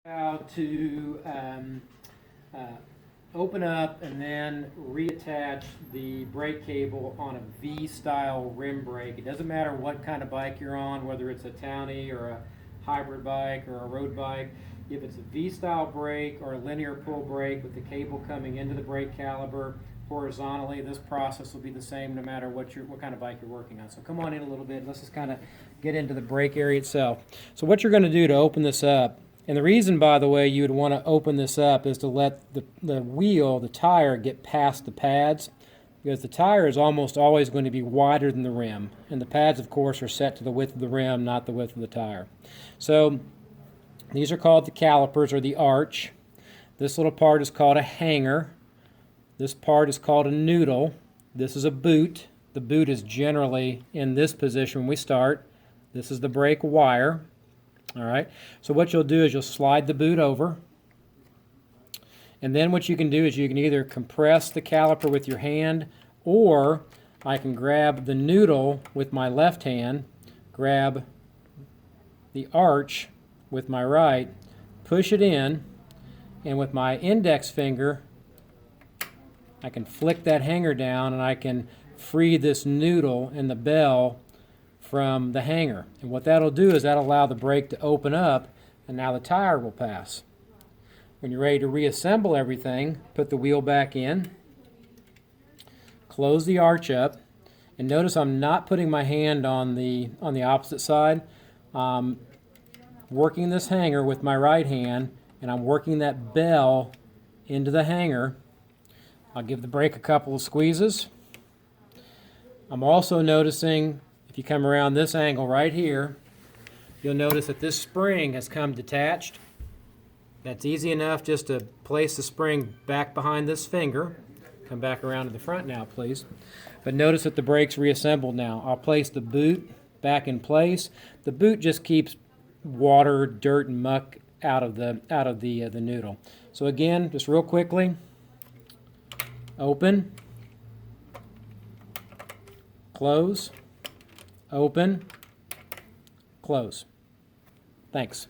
How to open up and then reattach the brake cable on a V-style rim brake. It doesn't matter what kind of bike you're on, whether it's a townie or a hybrid bike or a road bike. If it's a V-style brake or a linear pull brake with the cable coming into the brake caliper horizontally, this process will be the same no matter what kind of bike you're working on. So come on in a little bit. Let's just kind of get into the brake area itself. So what you're going to do to open this up, and the reason, by the way, you would want to open this up is to let the wheel, the tire, get past the pads, because the tire is almost always going to be wider than the rim. And the pads, of course, are set to the width of the rim, not the width of the tire. So these are called the calipers, or the arch. This little part is called a hanger. This part is called a noodle. This is a boot. The boot is generally in this position when we start. This is the brake wire. All right, so what you'll do is you'll slide the boot over, and then what you can do is you can either compress the caliper with your hand, or I can grab the noodle with my left hand, grab the arch with my right, push it in, and with my index finger I can flick that hanger down and I can free this noodle and the bell from the hanger. And what that'll do is that'll allow the brake to open up, and now the tire will pass. When you're ready to reassemble everything, put the wheel back in, close the arch up, and notice I'm not putting my hand on the opposite side. Working this hanger with my right hand, and I'm working that bell into the hanger. I'll give the brake a couple of squeezes. I'm also noticing, if you come around this angle right here, you'll notice that this spring has come detached. That's easy enough just to place the spring back behind this finger. Come back around to the front now, please. But notice that the brake's reassembled now. I'll place the boot back in place. The boot just keeps water, dirt, and muck out of the noodle. So again, just real quickly, open, close, open, close. Thanks.